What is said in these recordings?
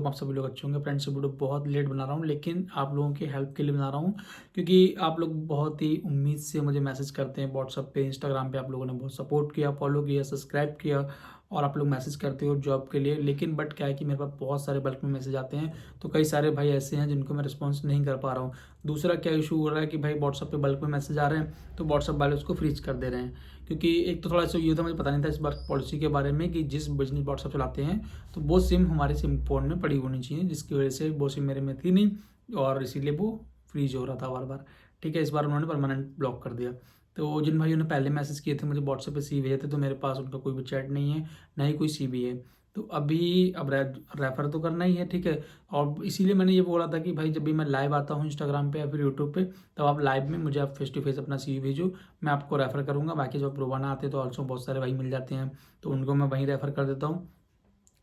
आप सभी लोग अच्छे होंगे। फ्रेंड्स, वीडियो बहुत लेट बना रहा हूँ, लेकिन आप लोगों की हेल्प के लिए बना रहा हूँ, क्योंकि आप लोग बहुत ही उम्मीद से मुझे मैसेज करते हैं व्हाट्सएप पे, इंस्टाग्राम पे। आप लोगों ने बहुत सपोर्ट किया, फॉलो किया, सब्सक्राइब किया, और आप लोग मैसेज करते हो जॉब के लिए। लेकिन बट क्या है कि मेरे पास बहुत सारे बल्क में मैसेज आते हैं, तो कई सारे भाई ऐसे हैं जिनको मैं रिस्पॉन्स नहीं कर पा रहा हूँ। दूसरा क्या इशू हो रहा है कि भाई व्हाट्सएप पे बल्क में मैसेज आ रहे हैं, तो व्हाट्सएप वाले उसको फ्रीज कर दे रहे हैं। क्योंकि एक तो थोड़ा सा ये था, मुझे पता नहीं था इस बार पॉलिसी के बारे में कि जिस बिजनेस व्हाट्सएप चलाते हैं तो वो सिम हमारे सिम फोन में पड़ी होनी चाहिए, जिसकी वजह से वो सिम मेरे में थी नहीं, और इसीलिए वो फ्रीज हो रहा था बार बार। ठीक है, इस बार उन्होंने परमानेंट ब्लॉक कर दिया। तो जिन भाइयों ने पहले मैसेज किए थे मुझे व्हाट्सएप पे सी भेजे थे, तो मेरे पास उनका कोई भी चैट नहीं है, ना ही कोई सी भी है। तो अभी अब रेफर तो करना ही है, ठीक है। और इसीलिए मैंने ये बोला था कि भाई जब भी मैं लाइव आता हूँ इंस्टाग्राम पे या फिर यूट्यूब पे, तब आप लाइव में मुझे आप फेस टू फेस अपना सी भेजो, मैं आपको रेफर करूँगा। बाकी जब प्रोवाना आते हैं तो ऑल्सो बहुत सारे भाई मिल जाते हैं, तो उनको मैं वहीं रेफर कर देता हूँ।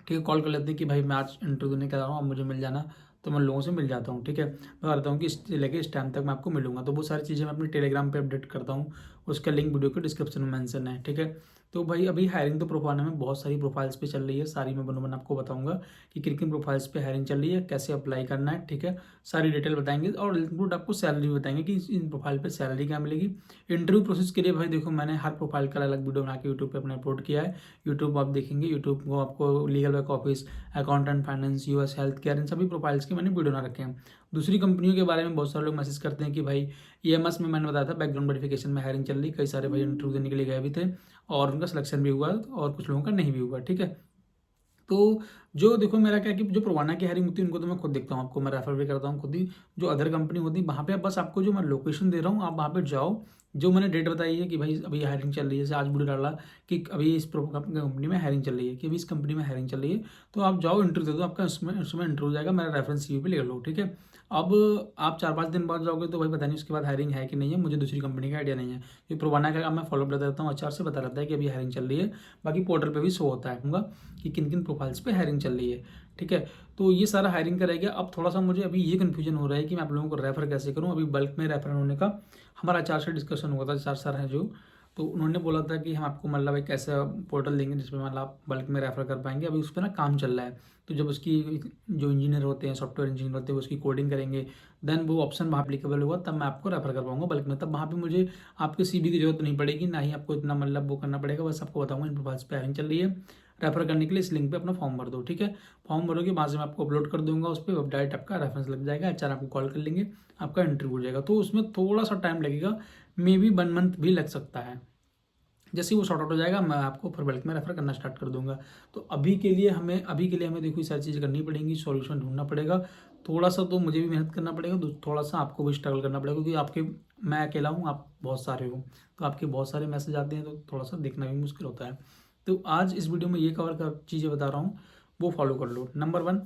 ठीक है, कॉल कर लेते हैं कि भाई मैं आज इंटरव्यू देने के रहा हूँ, आप मुझे मिल जाना, तो मैं लोगों से मिल जाता हूँ। ठीक है, मैं करता हूँ कि लेके इस टाइम तक मैं आपको मिलूंगा। तो वो सारी चीज़ें मैं अपनी टेलीग्राम पे अपडेट करता हूँ, उसका लिंक वीडियो के डिस्क्रिप्शन में मेंशन है। ठीक है, तो भाई अभी हायरिंग तो प्रोफाइल में बहुत सारी प्रोफाइल्स पे चल रही है, सारी मैं बनो बन आपको बताऊंगा कि किन किन प्रोफाइल्स पे हायरिंग चल रही है, कैसे अप्लाई करना है। ठीक है, सारी डिटेल बताएंगे, और इंक्लूड आपको सैलरी बताएंगे कि इन प्रोफाइल पे सैलरी क्या मिलेगी। इंटरव्यू प्रोसेस के लिए भाई देखो, मैंने हर प्रोफाइल का अलग वीडियो बना के यूट्यूब पे अपने अपलोड किया है। यूट्यूब आप देखेंगे, यूट्यूब को आपको legal back office, accountant, finance, US health care, इन सभी प्रोफाइल्स के मैंने वीडियो बना रखे हैं। दूसरी कंपनियों के बारे में बहुत सारे लोग मैसेज करते हैं कि भाई ईएमएस में मैंने बताया था बैकग्राउंड वेरिफिकेशन में हायरिंग चल रही, कई सारे भाई इंटरव्यू देने के लिए गए भी थे, और उनका सिलेक्शन भी हुआ और कुछ लोगों का नहीं भी हुआ। ठीक है, तो जो देखो मेरा क्या है कि जो प्रोवाना की हायरिंग होती है उनको तो मैं खुद देखता हूँ, आपको मैं रेफर भी करता हूँ खुद ही। जो अदर कंपनी होती है वहाँ पे बस आपको जो मैं लोकेशन दे रहा हूँ, आप वहाँ पे जाओ। जो मैंने डेट बताई है कि भाई अभी हायरिंग चल रही है, जैसे आज वीडियो डाला कि अभी इस कंपनी में हायरिंग चल रही है, कि अभी इस कंपनी में हायरिंग चल रही है, तो आप जाओ इंटरव्यू दे दो, आपका उसमें इंटरव्यू हो जाएगा, मेरा रेफरेंस सीवी पे ले लो। ठीक है, अब आप 4-5 दिन बाद जाओगे तो भाई पता नहीं उसके बाद हायरिंग है कि नहीं है, मुझे दूसरी कंपनी का आइडिया नहीं है। क्योंकि प्रोवाना का मैं फॉलोअप लेता रहता हूँ, एचआर से पता रहता है कि अभी हायरिंग चल रही है। बाकी पोर्टल पे भी शो होता है कि किन किन प्रोफाइल्स पे हायरिंग चल रही है। ठीक है, तो ये सारा हायरिंग का रह गया। अब थोड़ा सा मुझे अभी ये कन्फ्यूजन हो रहा है कि मैं आप लोगों को रेफर कैसे करूँ। अभी बल्क में रेफर होने का हमारा चार से डिस्कशन हुआ था, चार सर हैं जो, तो उन्होंने बोला था कि हम आपको मतलब एक ऐसा पोर्टल देंगे जिसमें मतलब आप बल्क में रेफर कर पाएंगे। अभी उस पर ना काम चल रहा है, तो जब उसकी जो इंजीनियर होते हैं, सॉफ्टवेयर इंजीनियर होते हैं, उसकी कोडिंग करेंगे, देन वो ऑप्शन वहाँ अप्लीकेबल होगा, तब मैं आपको रेफर कर पाऊंगा बल्क में। तब वहाँ पे मुझे आपके सीवी की जरूरत नहीं पड़ेगी, ना ही आपको इतना मतलब वो करना पड़ेगा। बस आपको बताऊंगा इन प्रोफाइल्स पे हायरिंग चल रही है, रेफर करने के लिए इस लिंक पे अपना फॉर्म भर दो। ठीक है, फॉर्म भरोगे, वहाँ से मैं आपको अपलोड कर दूंगा, उस पर डायरेक्ट आपका रेफरेंस लग जाएगा, एचआर आपको कॉल कर लेंगे, आपका इंटरव्यू हो जाएगा। तो उसमें थोड़ा सा टाइम लगेगा, मे बी 1 मंथ भी लग सकता है। जैसे ही वो सॉर्ट आउट हो जाएगा, मैं आपको फिर बल्क में रेफर करना स्टार्ट कर दूंगा। तो अभी के लिए हमें देखो सारी चीज़ें करनी पड़ेंगी, सॉल्यूशन ढूंढना पड़ेगा। थोड़ा सा तो मुझे भी मेहनत करना पड़ेगा, थोड़ा सा आपको भी स्ट्रगल करना पड़ेगा, क्योंकि आपके मैं अकेला हूँ, आप बहुत सारे हो, तो आपके बहुत सारे मैसेज आते हैं, तो थोड़ा सा देखना भी मुश्किल होता है। तो आज इस वीडियो में ये कवर कर चीज़ें बता रहा हूँ, वो फॉलो कर लो। नंबर 1,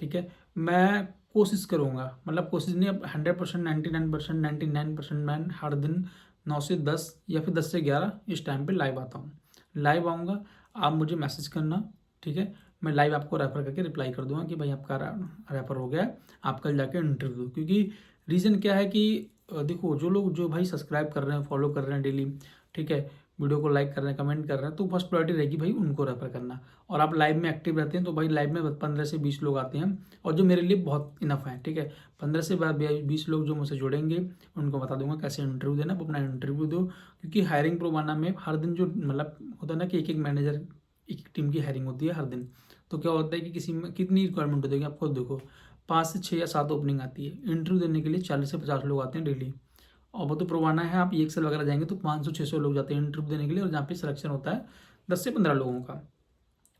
ठीक है, मैं कोशिश करूँगा, मतलब कोशिश नहीं, अब 100%, 99%, 99% मैं हर दिन 9 से 10 या फिर 10 से 11 इस टाइम पे लाइव आता हूँ। लाइव आऊँगा, आप मुझे मैसेज करना। ठीक है, मैं लाइव आपको रेफर करके रिप्लाई कर दूंगा कि भाई आपका रेफर हो गया है, आप कल जाके इंटरव्यू। क्योंकि रीज़न क्या है कि देखो, जो लोग जो भाई सब्सक्राइब कर रहे हैं, फॉलो कर रहे हैं डेली, ठीक है, वीडियो को लाइक कर रहे हैं, कमेंट कर रहे हैं, तो फर्स्ट प्रायोरिटी रहेगी भाई उनको रेफर करना। और आप लाइव में एक्टिव रहते हैं, तो भाई लाइव में 15 से 20 लोग आते हैं, और जो मेरे लिए बहुत इनफ है। ठीक है, 15 से 20 लोग जो मुझसे जुड़ेंगे, उनको बता दूंगा कैसे इंटरव्यू देना, वो अपना इंटरव्यू दो। क्योंकि हायरिंग प्रोवाना में हर दिन जो मतलब होता है ना कि एक एक मैनेजर, एक टीम की हायरिंग होती है हर दिन। तो क्या होता है कि किसी में कितनी रिक्वायरमेंट होती है, आप खुद देखो, 5 से 6 या 7 ओपनिंग आती है इंटरव्यू देने के लिए, 40 से 50 लोग आते हैं डेली। और वो तो प्रोवाना है, आप एक साल वगैरह जाएंगे तो 500-600 लोग जाते हैं इंटरव्यू देने के लिए, और जहाँ पे सिलेक्शन होता है 10 से 15 लोगों का।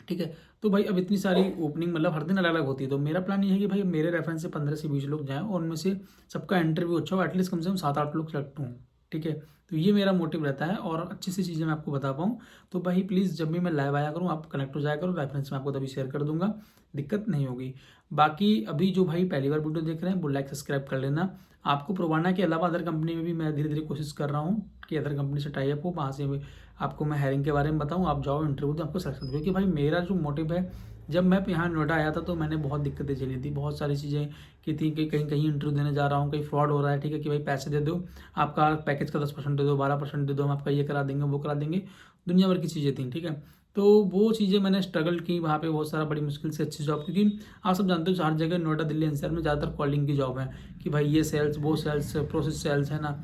ठीक है, तो भाई अब इतनी सारी ओपनिंग मतलब हर दिन अलग अलग होती है, तो मेरा प्लान ये है कि भाई मेरे रेफरेंस से 15 से 20 लोग जाएं, और उनमें से सबका इंटरव्यू अच्छा हो, एटलीस्ट कम से कम 7-8 लोग सेलेक्ट हों। ठीक है, तो ये मेरा मोटिव रहता है, और अच्छी सी चीज़ें मैं आपको बता पाऊँ। तो भाई प्लीज़ जब भी मैं लाइव आया करूँ, आप कनेक्ट हो जाया करो, रेफरेंस मैं आपको तभी शेयर कर दूंगा, दिक्कत नहीं होगी। बाकी अभी जो भाई पहली बार वीडियो देख रहे हैं वो लाइक सब्सक्राइब कर लेना। आपको प्रोवाना के अलावा अदर कंपनी में भी मैं धीरे धीरे कोशिश कर रहा हूँ कि अदर कंपनी से टाई अप हो, वहाँ से आपको मैं हायरिंग के बारे में बताऊँ, आप जाओ इंटरव्यू तो आपको सिलेक्शन। क्योंकि भाई मेरा जो मोटिव है, जब मैं यहाँ नोएडा आया था तो मैंने बहुत दिक्कतें झेली थी, बहुत सारी चीज़ें की थी कि कहीं कहीं इंटरव्यू देने जा रहा हूँ, कहीं फ्रॉड हो रहा है। ठीक है, कि भाई पैसे दे दो, आपका पैकेज का 10% दे दो, 12% दे दो, हम आपका ये करा देंगे, वो करा देंगे, दुनिया भर की चीज़ें थी। ठीक है, तो वो चीज़ें मैंने स्ट्रगल की वहाँ पे बहुत सारा, बड़ी मुश्किल से अच्छी जॉब, क्योंकि आप सब जानते हो हर जगह नोएडा, दिल्ली एनसीआर में ज़्यादातर कॉलिंग की जॉब है कि भाई ये सेल्स, वो सेल्स, प्रोसेस सेल्स, है ना,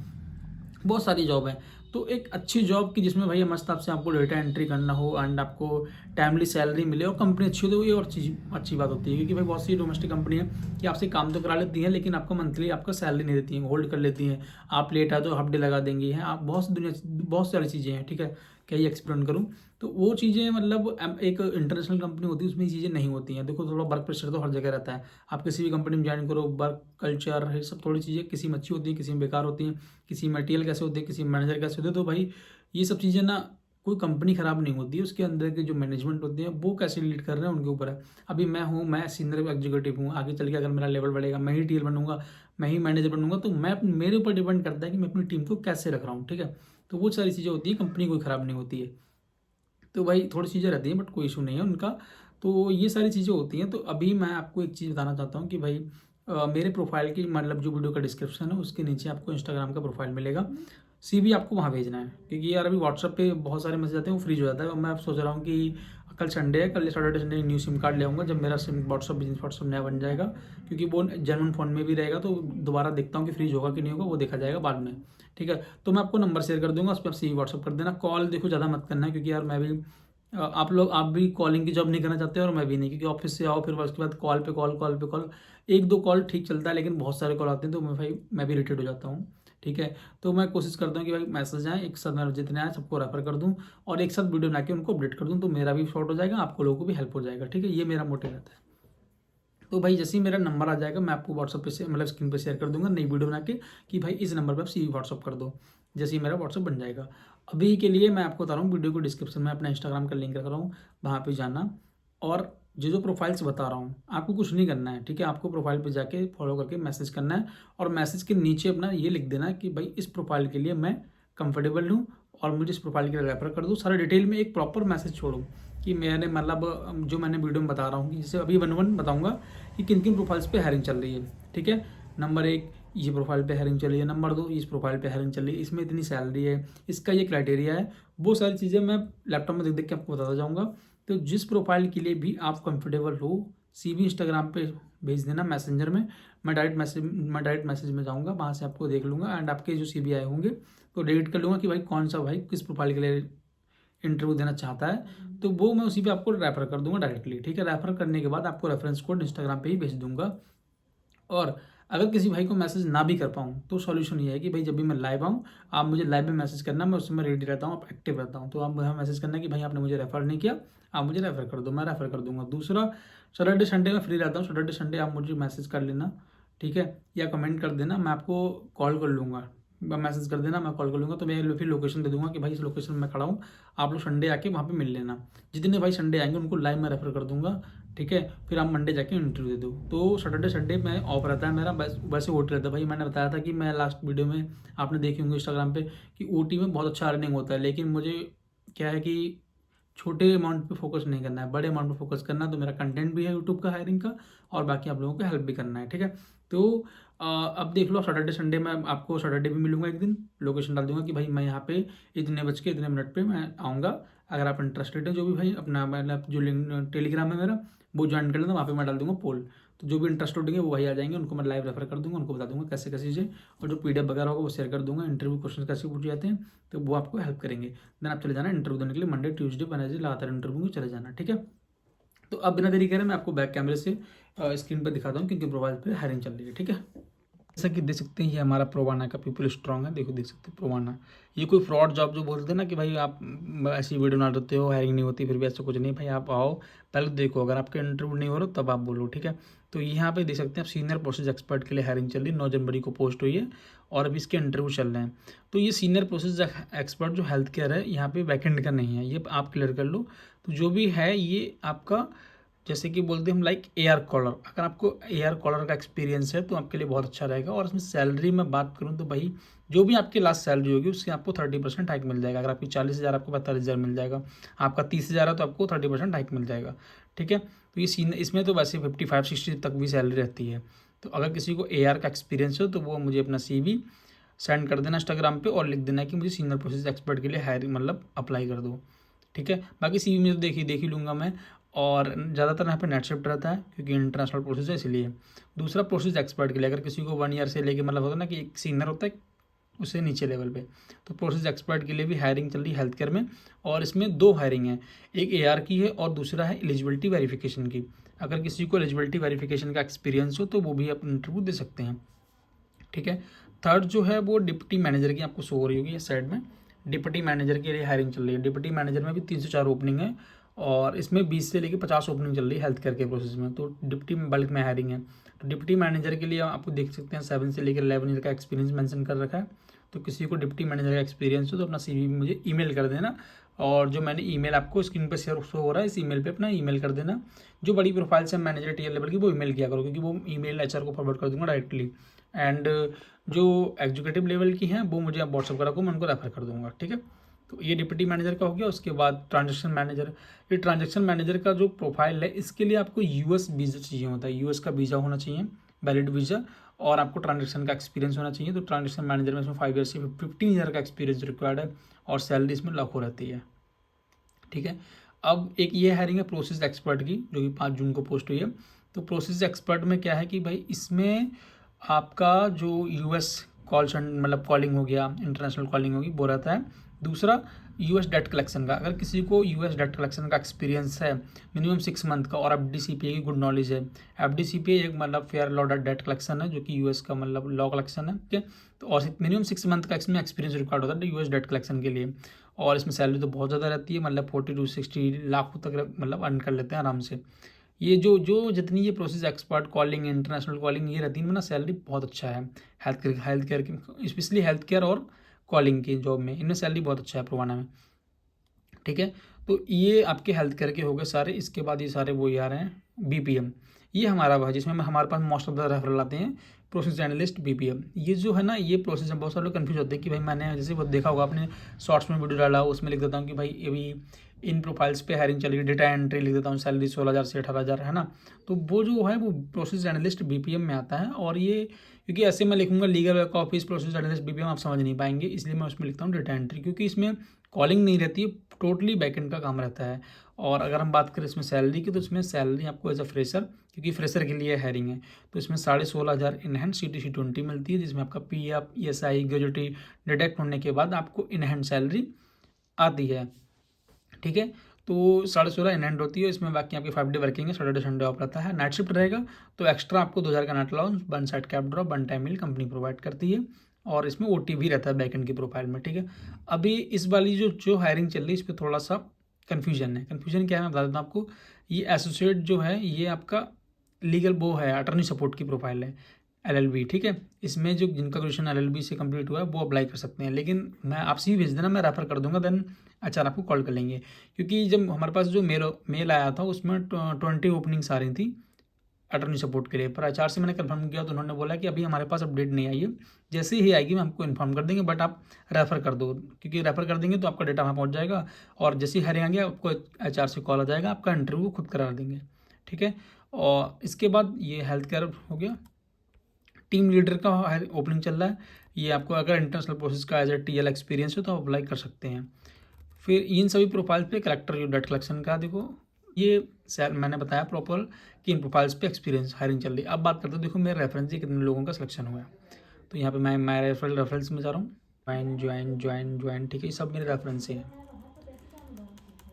बहुत सारी जॉब है। तो एक अच्छी जॉब की जिसमें भैया मस्त आपसे आपको डेटा एंट्री करना हो एंड आपको टाइमली सैलरी मिले और कंपनी अच्छी हो, तो ये और चीज़ अच्छी बात होती है, क्योंकि भाई बहुत सी डोमेस्टिक कंपनी है कि आपसे काम तो करा लेती हैं लेकिन आपको मंथली आपका सैलरी नहीं देती हैं, होल्ड कर लेती हैं, आप लेट आए तो हाफ डे लगा देंगी हैं, आप बहुत सारी चीज़ें हैं, ठीक है, क्या ही एक्सप्लेन करूँ। तो वो चीज़ें मतलब एक इंटरनेशनल कंपनी होती है उसमें ये चीज़ें नहीं होती हैं। देखो थोड़ा वर्क प्रेशर तो हर जगह रहता है, आप किसी भी कंपनी में ज्वाइन करो, वर्क कल्चर ये सब थोड़ी चीज़ें किसी में अच्छी होती है, किसी में बेकार होती हैं, किसी मटेरियल कैसे होते हैं, किसी मैनेजर कैसे होते हैं। तो भाई ये सब चीज़ें ना, कोई कंपनी ख़राब नहीं होती है, उसके अंदर के जो मैनेजमेंट होते हैं वो कैसे लीड कर रहे हैं उनके ऊपर है। अभी मैं हूँ, मैं सीनियर एग्जीक्यूटिव हूँ, आगे चल के अगर मेरा लेवल बढ़ेगा, मैं ही टीएल बनूंगा, मैं ही मैनेजर बनूंगा, तो मैं मेरे ऊपर डिपेंड करता है कि मैं अपनी टीम को कैसे रख रहा हूँ, ठीक है। तो वो सारी चीज़ें होती है, कंपनी कोई ख़राब नहीं होती है। तो भाई थोड़ी चीज़ें रहती हैं बट कोई इशू नहीं है उनका। तो ये सारी चीज़ें होती हैं। तो अभी मैं आपको एक चीज़ बताना चाहता हूँ कि भाई मेरे प्रोफाइल की मतलब जो वीडियो का डिस्क्रिप्शन है उसके नीचे आपको इंस्टाग्राम का प्रोफाइल मिलेगा, सीवी आपको वहाँ भेजना है, क्योंकि यार अभी व्हाट्सअप पे बहुत सारे मैसेज आते हैं, वो फ्रीज हो जाता है। मैं अब सोच रहा हूँ कि कल संडे है, कल Saturday Sunday new SIM card ले आऊँगा जब मेरा सिम व्हाट्सअप बिजनेस व्हाट्सअप नया बन जाएगा, क्योंकि वो जेन्युइन फ़ोन में भी रहेगा। तो दोबारा देखता हूँ कि फ्रीज होगा कि नहीं होगा, वो देखा जाएगा बाद में, ठीक है। तो मैं आपको नंबर शेयर कर दूंगा, उस पर आप सीवी व्हाट्सअप कर देना। कॉल देखो ज़्यादा मत करना है, क्योंकि यार मैं भी आप भी कॉलिंग की जॉब नहीं करना चाहते और मैं भी नहीं, क्योंकि ऑफिस से आओ फिर उसके बाद कॉल पे कॉल, एक दो कॉल ठीक चलता है लेकिन बहुत सारे कॉल आते हैं तो मैं भी इरिटेट हो जाता हूँ, ठीक है। तो मैं कोशिश करता हूँ कि भाई मैसेज आए एक साथ, मैं जितने आए सबको रेफर कर दूँ और एक साथ वीडियो बना के उनको अपडेट कर दूँ, तो मेरा भी शॉर्ट हो जाएगा, आपको लोगों को भी हेल्प हो जाएगा, ठीक है। ये मेरा मोटिव रहता है। तो भाई जैसे ही मेरा नंबर आ जाएगा मैं आपको व्हाट्सअप पे से मतलब स्क्रीन पे शेयर कर दूंगा नई वीडियो बना के कि भाई इस नंबर पर आप सीवी व्हाट्सअप कर दो, जैसे ही मेरा व्हाट्सअप बन जाएगा। अभी के लिए मैं आपको बता रहा हूँ, वीडियो को डिस्क्रिप्शन में अपना इंस्टाग्राम का लिंक रख रहा हूँ, वहाँ पे जाना और जो प्रोफाइल्स बता रहा हूँ आपको कुछ नहीं करना है, ठीक है। आपको प्रोफाइल पे जाके फॉलो करके मैसेज करना है और मैसेज के नीचे अपना ये लिख देना है कि भाई इस प्रोफाइल के लिए मैं कंफर्टेबल हूँ और मुझे इस प्रोफाइल के लिए रेफर कर दूँ। सारा डिटेल में एक प्रॉपर मैसेज छोड़ो कि मैंने मतलब जो मैंने वीडियो में बता रहा हूँ कि जैसे अभी वन वन बताऊँगा कि किन किन प्रोफाइल्स पे हायरिंग चल रही है, ठीक है। नंबर 1 ये प्रोफाइल पे हायरिंग चल रही है, नंबर 2 इस प्रोफाइल पे हायरिंग चल रही है, इसमें इतनी सैलरी है, इसका ये क्राइटेरिया है। वो सारी चीज़ें मैं लैपटॉप में देख देख के आपको बताता जाऊँगा। तो जिस प्रोफाइल के लिए भी आप कंफर्टेबल हो, सीवी इंस्टाग्राम पे भेज देना मैसेंजर में, मैं डायरेक्ट मैसेज में जाऊँगा, वहाँ से आपको देख लूँगा एंड आपके जो सीवी आए होंगे तो डिलीट कर लूँगा कि भाई कौन सा भाई किस प्रोफाइल के लिए इंटरव्यू देना चाहता है, तो वो मैं उसी पे आपको रेफर कर दूंगा डायरेक्टली, ठीक है। रेफर करने के बाद आपको रेफरेंस कोड इंस्टाग्राम पे ही भेज दूंगा। और अगर किसी भाई को मैसेज ना भी कर पाऊँ तो सॉल्यूशन ये है कि भाई जब भी मैं लाइव आऊँ, आप मुझे लाइव में मैसेज करना, मैं उसमें रेडी रहता हूँ, आप एक्टिव रहता हूँ, तो आप मुझे मैसेज करना कि भाई आपने मुझे रेफर नहीं किया, आप मुझे रेफर कर दो, मैं रेफर कर दूंगा। दूसरा, सैटरडे संडे में फ्री रहता हूँ, सैटरडे संडे आप मुझे मैसेज कर लेना, ठीक है, या कमेंट कर देना, मैं आपको कॉल कर लूँगा, मैसेज कर देना, मैं कॉल कर लूँगा। तो मैं फिर लोकेशन दे दूँगा कि भाई इस लोकेशन में मैं खड़ा हूँ, आप लोग संडे आके वहाँ पे मिल लेना। जितने भाई संडे आएंगे उनको लाइव में रेफर कर दूँगा, ठीक है। फिर आप मंडे जाके इंटरव्यू दे दो। तो सैटरडे संडे में ऑफ रहता है मेरा, वैसे ओटी रहता है भाई। मैंने बताया था कि मैं लास्ट वीडियो में आपने देखी होंगे इंस्टाग्राम पे कि ओटी में बहुत अच्छा अर्निंग होता है, लेकिन मुझे क्या है कि छोटे अमाउंट पे फोकस नहीं करना है, बड़े अमाउंट पे फोकस करना है। तो मेरा कंटेंट भी है यूट्यूब का हायरिंग का और बाकी आप लोगों को हेल्प भी करना है, ठीक है। तो अब देख लो सैटरडे संडे में आपको सैटरडे भी मिलूंगा, एक दिन लोकेशन डाल दूंगा कि भाई मैं यहाँ पे इतने बज के इतने मिनट पे मैं आऊँगा। अगर आप इंटरेस्टेड है जो भी भाई अपना मतलब जो लिंक टेलीग्राम है मेरा वो ज्वाइन कर लेना, वहाँ पे मैं डाल दूंगा पोल। तो जो भी इंटरेस्टेड होंगे वो वही आ जाएंगे, उनको मैं लाइव रेफर कर दूंगा, उनको बता दूंगा कैसे कैसे चीज़ें, और जो पीडीएफ वगैरह होगा वो शेयर कर दूंगा, इंटरव्यू क्वेश्चन कैसे पूछे जाते हैं तो वो आपको हेल्प करेंगे। देन आप चले जाना इंटरव्यू देने के लिए, मंडे ट्यूसडे वेडनेसडे लगातार इंटरव्यू में चले जाना, ठीक है। तो अब बिना देरी करे मैं आपको बैक कैमरे से स्क्रीन पर दिखाता हूँ क्योंकि प्रोफाइल पे हायरिंग चल रही है, ठीक है। जैसा कि देख सकते हैं ये हमारा प्रोवाना का पीपल स्ट्रांग है, देखो देख सकते हैं प्रोवाना। ये कोई फ्रॉड जॉब जो बोलते हैं ना कि भाई आप ऐसी वीडियो बना देते हो हायरिंग नहीं होती, फिर भी ऐसा कुछ नहीं भाई, आप आओ पहले देखो, अगर आपका इंटरव्यू नहीं हो रहा तब आप बोलो, ठीक है। तो यहाँ पे देख सकते हैं आप सीनियर प्रोसेस एक्सपर्ट के लिए हायरिंग चल रही है, 9 जनवरी को पोस्ट हुई है और अभी इसके इंटरव्यू चल रहे हैं। तो ये सीनियर प्रोसेस एक्सपर्ट जो हेल्थ केयर है यहाँ पे वैकेंट का नहीं है, ये आप क्लियर कर लो। तो जो भी है ये आपका जैसे कि बोलते हैं हम लाइक एयर कॉलर, अगर आपको एयर कॉलर का एक्सपीरियंस है तो आपके लिए बहुत अच्छा रहेगा। और इसमें सैलरी में बात करूं तो भाई जो भी आपकी लास्ट सैलरी होगी उससे आपको 30% हाइक मिल जाएगा। अगर आपकी 40,000 आपको 45,000 मिल जाएगा, आपका 30,000 है तो आपको 30% हाइक मिल जाएगा, ठीक है। तो ये सीन इसमें तो वैसे 55-60 तक भी सैलरी रहती है। तो अगर किसी को एआर का एक्सपीरियंस हो तो वो मुझे अपना CV सेंड कर देना इंस्टाग्राम पे और लिख देना कि मुझे सीनियर प्रोसेस एक्सपर्ट के लिए हायरिंग मतलब अप्लाई कर दो, ठीक है। बाकी सीवी में तो देख ही लूँगा मैं, और ज़्यादातर यहाँ पे नेट शिफ्ट रहता है क्योंकि इंटरनेशनल प्रोसेस है इसलिए। दूसरा प्रोसेस एक्सपर्ट के लिए, अगर किसी को 1 ईयर से लेके मतलब होता है ना कि एक सीनियर होता है उससे नीचे लेवल पे, तो प्रोसेस एक्सपर्ट के लिए भी हायरिंग चल रही है हेल्थ केयर में। और इसमें 2 हायरिंग है, एक एआर की है और दूसरा है एलिजिबिलिटी वेरिफिकेशन की। अगर किसी को एलिजिबिलिटी वेरिफिकेशन का एक्सपीरियंस हो तो वो भी अपना इंटरव्यू दे सकते हैं, ठीक है। थर्ड जो है वो डिप्टी मैनेजर की आपको शो हो रही होगी इस साइड में, डिप्टी मैनेजर के लिए हायरिंग चल रही है। डिप्टी मैनेजर में भी 3 से 4 ओपनिंग है और इसमें 20 से लेकर 50 ओपनिंग चल रही है हेल्थ केयर के प्रोसेस में, तो डिप्टी बल्क में हायरिंग है। तो डिप्टी मैनेजर के लिए आपको देख सकते हैं 7 से लेकर 11 ईयर का एक्सपीरियंस मेंशन कर रखा है। तो किसी को डिप्टी मैनेजर का एक्सपीरियंस हो तो अपना सीवी मुझे ईमेल कर देना, और जो मैंने ईमेल आपको स्क्रीन पर शेयर शो हो रहा है इस ईमेल पे अपना ईमेल कर देना। जो बड़ी प्रोफाइल से मैनेजर टीयर लेवल की वो ईमेल किया करो, क्योंकि वो ईमेल एचआर को फॉरवर्ड कर दूंगा डायरेक्टली। एंड जो एग्जीक्यूटिव लेवल की हैं वो मुझे आप व्हाट्सअप करा को मैं उनको रेफर कर दूंगा, ठीक है। तो ये डिप्टी मैनेजर का हो गया। उसके बाद ट्रांजेक्शन मैनेजर, ये ट्रांजेक्शन मैनेजर का जो प्रोफाइल है इसके लिए आपको यूएस वीज़ा चाहिए होता है, यूएस का वीज़ा होना चाहिए, वैलिड वीज़ा, और आपको ट्रांजेक्शन का एक्सपीरियंस होना चाहिए। तो ट्रांजेक्शन मैनेजर में इसमें 5 ईयर से 15 ईयर का एक्सपीरियंस रिक्वायर्ड है और सैलरी इसमें लाखों रहती है, ठीक है। अब एक ये हायरिंग है प्रोसेस एक्सपर्ट की जो कि 5 जून को पोस्ट हुई है। तो प्रोसेस एक्सपर्ट में क्या है कि भाई इसमें आपका जो यूएस कॉल मतलब कॉलिंग हो गया, इंटरनेशनल कॉलिंग होगी वो रहता है। दूसरा यूएस डेट कलेक्शन का, अगर किसी को यूएस डेट कलेक्शन का एक्सपीरियंस है मिनिमम 6 मंथ का, और एफडीसीपीए की गुड नॉलेज है। एफडीसीपीए एक मतलब फेयर लॉ डेट कलेक्शन है जो कि यूएस का मतलब लॉ कलेक्शन है, ठीक है। तो और मिनिमम 6 मंथ का इसमें एक्सपीरियंस रिकॉर्ड होता है यूएस डेट कलेक्शन के लिए। और इसमें सैलरी तो बहुत ज़्यादा रहती है, मतलब 40 to 60 लाख तक मतलब अर्न कर लेते हैं आराम से। ये जो जो जितनी ये process expert calling, international calling ये रहती है ना, सैलरी बहुत अच्छा है। हेल्थ केयर की स्पेशली हेल्थ केयर और कॉलिंग की जॉब में इनमें सैलरी बहुत अच्छा है प्रोवाना में, ठीक है। तो ये आपके हेल्थ केयर के हो गए सारे। इसके बाद ये सारे वो आ रहे हैं बीपीएम, ये हमारा भाई जिसमें हमारे पास मोस्ट ऑफ द रेफरल आते हैं प्रोसेस एनालिस्ट बीपीएम। ये जो है ना ये प्रोसेस में बहुत सारे लोग कंफ्यूज होते हैं कि भाई मैंने जैसे वो देखा होगा आपने शॉर्ट्स में वीडियो डाला उसमें लिख देता हूँ कि भाई अभी इन प्रोफाइल्स पे हायरिंग चल रही है, डेटा एंट्री लिख देता हूँ, सैलरी 16,000 से 18,000 है ना। तो वो जो है वो प्रोसेस एनालिस्ट बीपीएम में आता है। और ये क्योंकि ऐसे मैं लिखूंगा legal work office process analyst BPM आप समझ नहीं पाएंगे, इसलिए मैं उसमें लिखता हूँ डेटा एंट्री, क्योंकि इसमें कॉलिंग नहीं रहती है, टोटली बैकएंड का काम रहता है। और अगर हम बात करें इसमें सैलरी की, तो इसमें सैलरी आपको एज अ फ्रेशर, क्योंकि फ्रेशर के लिए हायरिंग है, तो इसमें 16,500 इन हैंड CTC20 मिलती है, जिसमें आपका PF ESI ग्रेजुटी डिडक्ट होने के बाद आपको इन हैंड सैलरी आती है, ठीक है। तो 16,500 इन हैंड होती है इसमें। बाकी आपकी 5 डे वर्किंग है, सैटरडे संडे ऑफ रहता है, नाइट शिफ्ट रहेगा। तो एक्स्ट्रा आपको 2,000 का net allowance, 1 side cab drop, 1 time meal company provide करती है। और इसमें OT भी रहता है बैकएंड की प्रोफाइल में, ठीक है। अभी इस वाली जो हायरिंग चल रही है इस पर थोड़ा सा कन्फ्यूजन है। कन्फ्यूजन क्या है मैं बता देता हूँ आपको। ये एसोसिएट जो है ये आपका लीगल वो है, अटर्नी सपोर्ट की प्रोफाइल है, LLB, ठीक है। इसमें जो जिनका ग्रेजुएशन LLB से कंप्लीट हुआ है वो अप्लाई कर सकते हैं, लेकिन मैं आपसे ही भेज देना, मैं रेफर कर दूंगा, देन अच्छा आपको कॉल कर लेंगे। क्योंकि जब हमारे पास जो मेल आया था उसमें 20 ओपनिंग्स आ रही थी अटर्नी सपोर्ट के लिए, पर HR से मैंने कंफर्म किया तो उन्होंने बोला कि अभी हमारे पास अपडेट नहीं आई है, जैसे ही आएगी मैं आपको इन्फॉर्म कर देंगे, बट आप रेफ़र कर दो, क्योंकि रेफ़र कर देंगे तो आपका डेटा वहाँ पहुँच जाएगा। और जैसे ही हायरिंग आ गया आपको HR से कॉल आ जाएगा, आपका इंटरव्यू खुद करा देंगे, ठीक है। और इसके बाद ये हेल्थ केयर हो गया। टीम लीडर का ओपनिंग चल रहा है, ये आपको अगर इंटरनेशनल प्रोसेस का एज ए TL एक्सपीरियंस हो तो आप अप्लाई कर सकते हैं। फिर इन सभी प्रोफाइल्स पे कलेक्टर जो डेट कलेक्शन का देखो ये सर मैंने बताया प्रॉपर कि इन प्रोफाइल्स पे एक्सपीरियंस हायरिंग चल रही है। अब बात करते हैं, देखो मेरे रेफरेंस से कितने लोगों का सिलेक्शन हुआ है। तो यहाँ पे मैं रेफरेंस में जा रहा हूँ, ज्वाइन, ठीक है, ये सब मेरे रेफरेंस से हैं।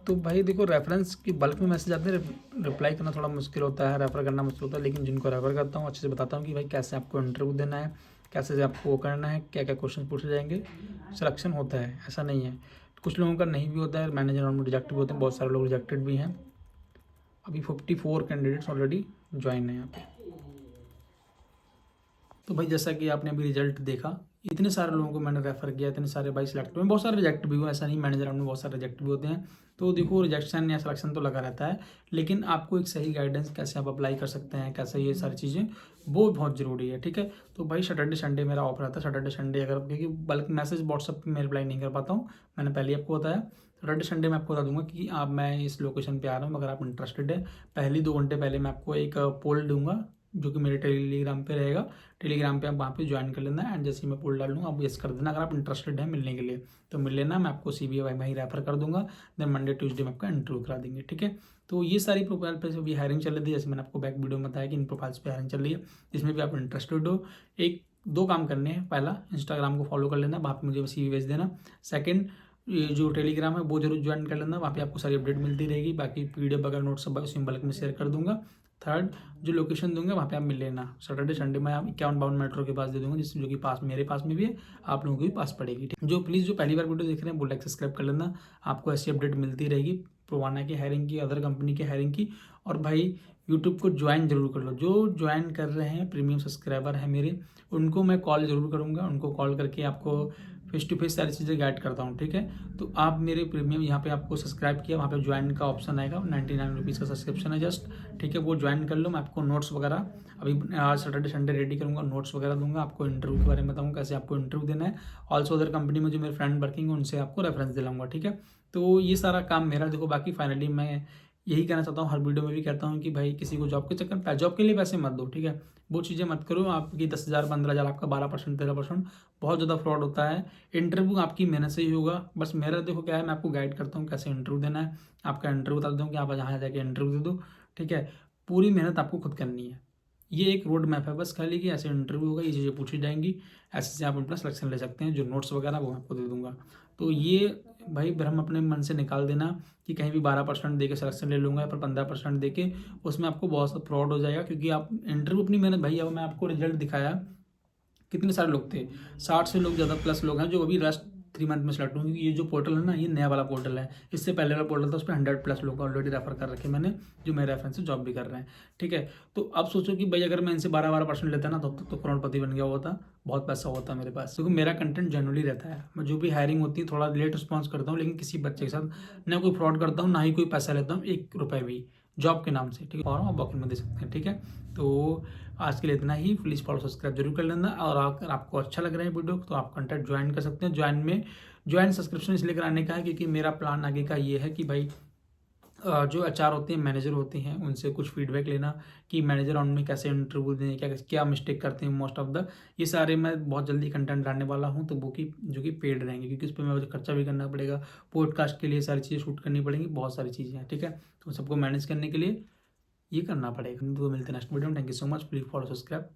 तो भाई देखो रेफरेंस की बल्क में मैसेज आते हैं, रिप्लाई करना थोड़ा मुश्किल होता है, रेफ़र करना मुश्किल होता है, लेकिन जिनको रेफ़र करता हूँ अच्छे से बताता हूँ कि भाई कैसे आपको इंटरव्यू देना है, कैसे आपको वो करना है, क्या क्या क्वेश्चन पूछे जाएंगे, सिलेक्शन होता है, ऐसा नहीं है। कुछ लोगों का नहीं भी होता है, मैनेजर और रिजेक्ट भी होते हैं, बहुत सारे लोग रिजेक्टेड भी हैं। अभी 54 कैंडिडेट्स ऑलरेडी ज्वाइन है यहाँ पे। तो भाई जैसा कि आपने अभी रिजल्ट देखा, इतने सारे लोगों को मैंने रेफर किया, इतने सारे भाई सिलेक्ट हुए, बहुत सारे रिजेक्ट भी हुए, ऐसा नहीं, मैनेजर राउंड में बहुत सारे रिजेक्ट भी होते हैं। तो देखो रिजेक्शन या सिलेक्शन तो लगा रहता है, लेकिन आपको एक सही गाइडेंस कैसे आप अप्लाई कर सकते हैं, कैसे ये सारी चीज़ें, वो बहुत ज़रूरी है, ठीक है। तो भाई सैटरडे संडे मेरा ऑफ रहता है, सैटरडे संडे अगर, क्योंकि बल्कि मैसेज व्हाट्सअप पर मैं रिप्लाई नहीं कर पाता हूँ, मैंने पहले आपको बताया। सैटरडे संडे मैं आपको बता दूंगा कि आप मैं इस लोकेशन पे आ रहा हूँ, अगर आप इंटरेस्टेड है। पहले 2 घंटे पहले मैं आपको एक पोल दूंगा जो कि मेरे टेलीग्राम पे रहेगा। टेलीग्राम पे आप वहाँ पे ज्वाइन कर लेना एंड जैसे ही मैं पोल डाल दूँगा आप यस कर देना अगर आप इंटरेस्टेड हैं मिलने के लिए, तो मिल लेना। मैं आपको CV वहीं रेफर कर दूँगा, देन मंडे ट्यूसडे में आपका इंटरव्यू करा देंगे, ठीक है। तो ये सारी प्रोफाइल पे अभी हायरिंग चल रही थी, जैसे मैंने आपको बैक वीडियो में बताया कि इन प्रोफाइल्स पे हायरिंग चल रही है। जिसमें भी आप इंटरेस्टेड हो, एक 2 काम करने हैं। पहला, इंस्टाग्राम को फॉलो कर लेना, वहाँ पे मुझे CV भेज देना। सेकंड, ये जो टेलीग्राम है वो जरूर ज्वाइन कर लेना, वहाँ पे आपको सारी अपडेट मिलती रहेगी। बाकी PDF वगैरह नोट्स सब उसी बल्क में शेयर कर दूंगा। थर्ड, जो लोकेशन दूंगा वहाँ पे आप मिल लेना। सैटरडे संडे में आप 51 मेट्रो के पास दे दूंगा, जिससे जो कि पास मेरे पास में भी है, आप लोगों को भी पास पड़ेगी। जो प्लीज़ जो पहली बार वीडियो देख रहे हैं वो लाइक सब्सक्राइब कर लेना, आपको ऐसी अपडेट मिलती रहेगी प्रोवाना की हायरिंग की, अदर कंपनी की हायरिंग की। और भाई यूट्यूब को ज्वाइन जरूर कर लो, जो ज्वाइन कर रहे हैं प्रीमियम सब्सक्राइबर है मेरे, उनको मैं कॉल जरूर करूँगा। उनको कॉल करके आपको फेस टू फेस सारी चीज़ें गाइड करता हूँ, ठीक है। तो आप मेरे प्रीमियम यहाँ पे आपको सब्सक्राइब किया, वहाँ पे ज्वाइन का ऑप्शन आएगा, 99 रुपीज़ का सब्सक्रिप्शन है जस्ट, ठीक है। वो ज्वाइन कर लो, मैं आपको नोट्स वगैरह अभी आज सैटरडे संडे रेडी करूँगा, नोट्स वगैरह दूंगा, आपको इंटरव्यू के बारे में बताऊँगा कैसे आपको इंटरव्यू देना है। ऑल्सो अदर कंपनी में जो मेरे फ्रेंड वर्किंग है उनसे आपको रेफरेंस दिलाऊंगा, ठीक है। तो ये सारा काम मेरा देखो। बाकी फाइनली मैं यही कहना चाहता हूँ, हर वीडियो में भी कहता हूँ कि भाई किसी को जॉब के चक्कर जॉब के लिए पैसे मत दो, ठीक है। वो चीज़ें मत करो। आपकी 10,000 15,000 आपका 12% 13%, बहुत ज़्यादा फ्रॉड होता है। इंटरव्यू आपकी मेहनत से ही होगा। बस मेरा देखो क्या है, मैं आपको गाइड करता हूँ कैसे इंटरव्यू देना है, आपका इंटरव्यू बता दूँ कि आप जहाँ जाके इंटरव्यू दे दो, ठीक है। पूरी मेहनत आपको खुद करनी है। ये एक रोड मैप है बस खाली कि ऐसे इंटरव्यू होगा, ये चीज़ें पूछी जाएंगी, ऐसे से आप अपना सिलेक्शन ले सकते हैं। जो नोट्स वगैरह वो मैं आपको दे दूंगा। तो ये भाई भ्रम अपने मन से निकाल देना कि कहीं भी 12% दे के सिलेक्शन ले लूँगा या फिर 15% दे के, उसमें आपको बहुत सा फ्रॉड हो जाएगा। क्योंकि आप इंटरव्यू अपनी मेहनत, भाई अब मैं आपको रिजल्ट दिखाया, कितने सारे लोग थे, 60 से लोग ज़्यादा प्लस लोग हैं जो अभी लास्ट 3 मंथ में सेलेक्ट हुए। क्योंकि ये जो पोर्टल है ना, ये नया वाला पोर्टल है। इससे पहले वाला पोर्टल था, उस पर 100+ लोग ऑलरेडी रेफर कर रखे मैंने, जो मेरे रेफरेंस से जॉब भी कर रहे हैं, ठीक है। तो अब सोचो कि भाई अगर मैं इनसे 12% लेता ना, तो करोड़पति बन गया होता, बहुत पैसा होता मेरे पास। क्योंकि मेरा कंटेंट जनरली रहता है, मैं जो भी हायरिंग होती है थोड़ा लेट रिस्पॉन्स करता हूँ, लेकिन किसी बच्चे के साथ ना कोई फ्रॉड करता हूँ, ना ही कोई पैसा लेता हूँ 1 रुपये भी जॉब के नाम से, ठीक है। फॉर्म आप वॉकिंग में दे सकते हैं, ठीक है। तो आज के लिए इतना ही। प्लीज़ फॉलो सब्सक्राइब जरूर कर लेना। और अगर आपको अच्छा लग रहा है वीडियो तो आप कंटेंट ज्वाइन कर सकते हैं। ज्वाइन सब्सक्रिप्शन इसलिए कराने का है क्योंकि मेरा प्लान आगे का ये है कि भाई जो HR होते हैं, मैनेजर होते हैं, उनसे कुछ फीडबैक लेना कि मैनेजर ऑन में कैसे इंटरव्यू दें, क्या क्या मिस्टेक करते हैं मोस्ट ऑफ द, ये सारे मैं बहुत जल्दी कंटेंट डालने वाला हूँ। तो वो की जो कि पेड रहेंगे, क्योंकि उस पर मुझे खर्चा भी करना पड़ेगा, पॉडकास्ट के लिए सारी चीज़ें शूट करनी पड़ेंगी, बहुत सारी चीज़ें हैं, ठीक है। तो सबको मैनेज करने के लिए ये करना पड़ेगा। तो मिलते हैं नेक्स्ट वीडियो में। Thank you so much. Please follow subscribe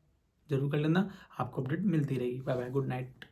जरूर कर लेना, आपको अपडेट मिलती रहेगी। Bye bye, good night.